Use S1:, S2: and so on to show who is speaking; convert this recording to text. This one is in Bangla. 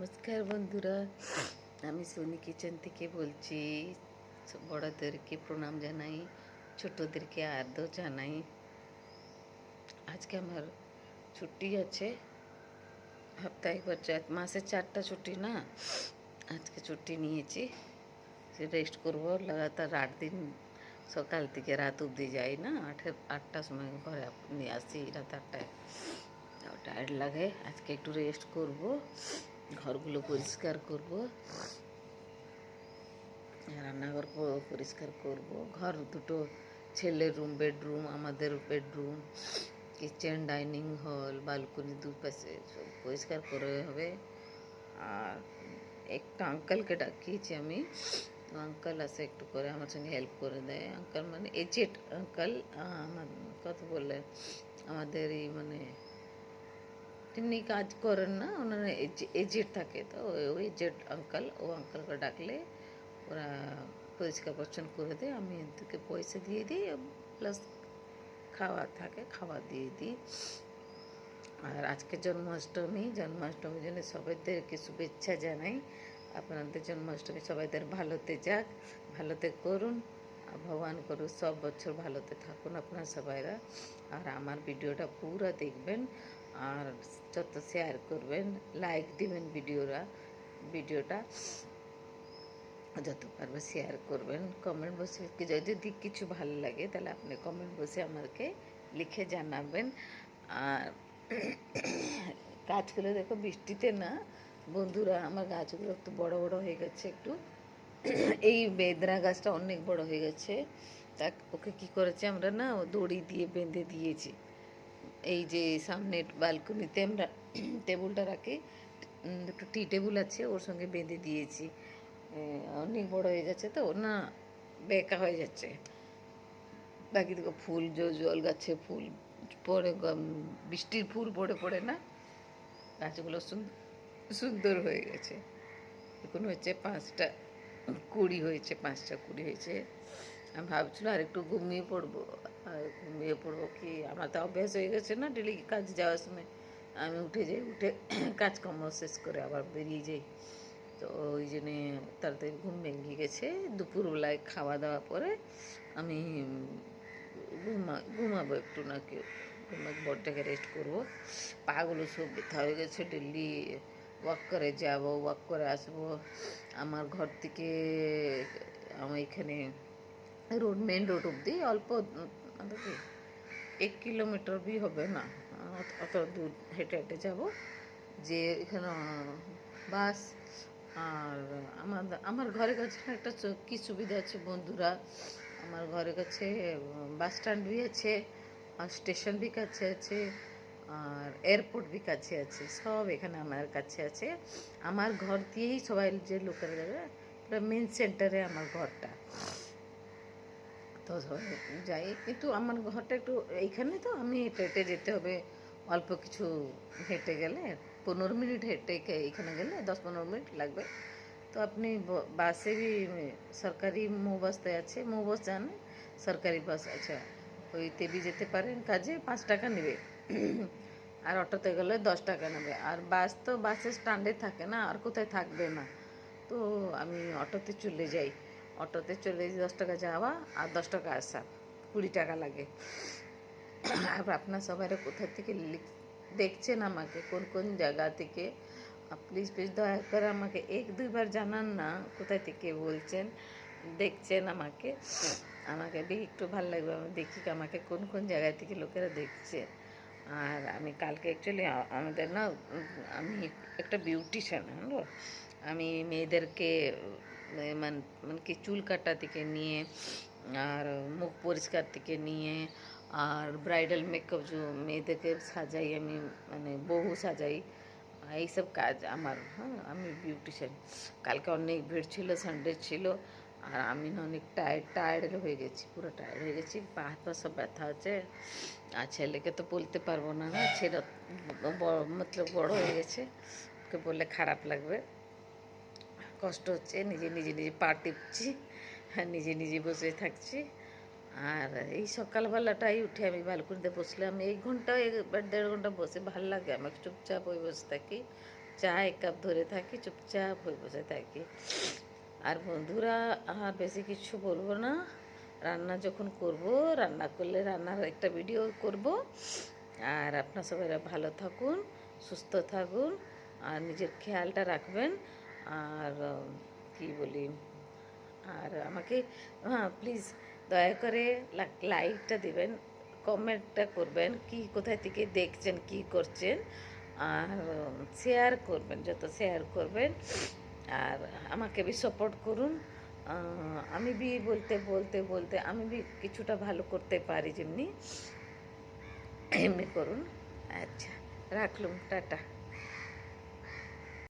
S1: নমস্কার বন্ধুরা, আমি সোনি কিচেন থেকে বলছি। বড়দেরকে প্রণাম জানাই, ছোটদেরকে আদর জানাই। আজকে আমার ছুটি আছে, সপ্তাহে একবার মাসে 4টা ছুটি না। আজকে ছুটি নিয়েছি, রেস্ট করব। লাগাতার 8 দিন সকাল থেকে রাত অবধি যাই না, 8টার সময় ঘরে নিয়ে আসি, রাত 8টায়। টায়ার্ড লাগে, আজকে একটু রেস্ট করব, ঘরগুলো পরিষ্কার করব, রান্নাঘর পরিষ্কার করব। ঘর দুটো, ছেলের রুম, বেডরুম, আমাদের bedroom, kitchen, dining hall, balcony দুপাশে সব পরিষ্কার করে হবে। আর একটা আঙ্কেলকে ডাকিয়েছি আমি, আঙ্কেল আসে একটু করে আমার সঙ্গে হেল্প করে দেয়। আঙ্কেল মানে এজেড আঙ্কেল, আমার কথা বলে আমাদের এই মানে তেমনি কাজ করেন না, ওনারা এজেড থাকে, তো ওই এজেড আঙ্কেল, ও আঙ্কেলকে ডাকলে ওরা পরিষ্কার পরিচ্ছন্ন করে দেয়। আমি এদেরকে পয়সা দিয়ে দিই, প্লাস খাওয়া থাকে, খাওয়া দিয়ে দিই। আর আজকে জন্মাষ্টমীর জন্য সবাইদেরকে শুভেচ্ছা জানাই। আপনাদের জন্মাষ্টমী সবাইদের ভালোতে যাক, ভালোতে করুন, ভগবান করুন সব বছর ভালোতে থাকুন আপনার সবাইরা। আর আমার ভিডিওটা পুরো দেখবেন, আর যত শেয়ার করবেন, লাইক দিবেন ভিডিওটা যত পারবে শেয়ার করবেন। কমেন্ট বক্সে যদি কিছু ভালো লাগে তাহলে আপনি কমেন্ট বক্সে আমাকে লিখে জানাবেন। আর গাছগুলো দেখো, বৃষ্টিতে না বন্ধুরা, আমার গাছগুলো একটু বড় বড় হয়ে গেছে একটু। এই বেদনা গাছটা অনেক বড় হয়ে গেছে, তা ওকে কি করেছে আমরা না, দড়ি দিয়ে বেঁধে দিয়েছি। এই যে সামনের বালকনিতে আমরা টেবিলটা রাখি, একটু টি টেবিল আছে, ওর সঙ্গে বেঁধে দিয়েছি। অনেক বড় হয়ে যাচ্ছে তো না, বেঁকা হয়ে যাচ্ছে। বাকি দেখো ফুল, জল গাছে ফুল পড়ে, বৃষ্টির ফুল পড়ে পড়ে না গাছগুলো সুন্দর হয়ে গেছে। এখন হচ্ছে 5টা কুড়ি হয়েছে, 5টা কুড়ি হয়েছে। আমি ভাবছিলাম আর একটু ঘুমিয়ে পড়বো, আর ঘুমিয়ে পড়বো কি, আমার তো অভ্যাস হয়ে গেছে না, ডেলি কাজ যাওয়ার সময় আমি উঠে যাই, উঠে কাজকর্ম শেষ করে আবার বেরিয়ে যাই। তো ওই জন্যে তাড়াতাড়ি ঘুম ভেঙে গেছে। দুপুরবেলায় খাওয়া দাওয়া পরে আমি ঘুমাবো একটু, নাকি ঘুমাবো, বডটাকে রেস্ট করবো। পাগুলো সব ব্যথা হয়ে গেছে, ডেলি ওয়াক করে যাব, ওয়াক করে আসবো। আমার ঘর থেকে আমার এখানে মেন রোড অবধি অল্প, কি 1 কিলোমিটার भी হবে না, অত দূর হেঁটে হেঁটে যাবো। যে এখানে বাস, আর আমার ঘরের কাছে একটা কী সুবিধা আছে বন্ধুরা, আমার ঘরের কাছে বাস স্ট্যান্ড भी আছে, আর স্টেশন भी কাছে আছে, আর এয়ারপোর্ট भी কাছে আছে, সব এখানে আমার কাছে আছে। আমার ঘর দিয়েই সবাই যে লোকেরা যাবে, পুরো মেন সেন্টারে আমার ঘরটা, তো যাই। কিন্তু আমার ঘরটা একটু এইখানে, তো আমি হেঁটে হেঁটে যেতে হবে। অল্প কিছু হেঁটে গেলে 15 মিনিট, হেঁটে এইখানে গেলে 10-15 মিনিট লাগবে। তো আপনি বাসে भी সরকারি মো বাসতে আছে, মো বাস জানে, সরকারি বাস আছে, ওইতে भी যেতে পারেন। কাজে 5 টাকা নেবে, আর অটোতে গেলে 10 টাকা নেবে। আর বাস তো বাসের স্ট্যান্ডে থাকে না, আর কোথায় থাকবে না, তো আমি অটোতে চলে যাই। অটোতে চলে 10 টাকা যাওয়া আর 10 টাকা আসা, 20 টাকা লাগে। আর আপনার সবাই কোথা থেকে দেখছেন আমাকে, কোন কোন জায়গা থেকে, প্লিজ প্লিজ দয়া করে আমাকে 1-2বার জানান না কোথায় থেকে বলছেন, দেখছেন আমাকে। আমাকে একটু ভালো লাগবে, আমি দেখি আমাকে কোন কোন জায়গা থেকে লোকেরা দেখছে। আর আমি কালকে অ্যাকচুয়ালি আমাদের না, আমি একটা বিউটিশিয়ান, হ্যালো। আমি মেয়েদেরকে মানে কি চুল কাটা থেকে নিয়ে, আর মুখ পরিষ্কার থেকে নিয়ে, আর ব্রাইডাল মেকআপ যে মেয়েদেরকে সাজাই আমি, মানে বহু সাজাই, এইসব কাজ আমার। হ্যাঁ, আমি বিউটিশিয়ান। কালকে অনেক ভিড় ছিল, সানডে ছিল, আর আমি না অনেক টায়ার্ড হয়ে গেছি, পুরো টায়ার্ড হয়ে গেছি, পা হাত পা সব ব্যথা আছে। আর ছেলেকে তো বলতে পারবো না, না ছেলে মতলব বড় হয়ে গেছে, ওকে বললে খারাপ লাগবে। কষ্ট হচ্ছে, নিজে পা টিপছি, আর নিজে বসে থাকছি। আর এই সকালবেলাটাই উঠে আমি বালকনিতে বসলাম, 1 ঘন্টা 1-1.5 ঘন্টা বসে ভাল লাগে আমার, চুপচাপ ওই বসে থাকি। চা 1 কাপ ধরে থাকি, চুপচাপ হয়ে বসে থাকি। আর বন্ধুরা, আর বেশি কিছু বলবো না। রান্না যখন করব, রান্না করলে রান্নার একটা ভিডিও করব। আর আপনার সবাই ভালো থাকুন, সুস্থ থাকুন, আর নিজের খেয়ালটা রাখবেন। আর কি বলি, আর আমাকে, হ্যাঁ প্লিজ দয়া করে লাইকটা দিবেন, কমেন্টটা করবেন, কি কোথায় থেকে দেখছেন, কি করছেন। আর শেয়ার করবেন, যত শেয়ার করবেন। আর আমাকে বি সাপোর্ট করুন। আমি বি বলতে বলতে বলতে আমি বি কিছুটা ভালো করতে পারি, যেমনি এমনি করুন। আচ্ছা, রাখলুম, টাটা।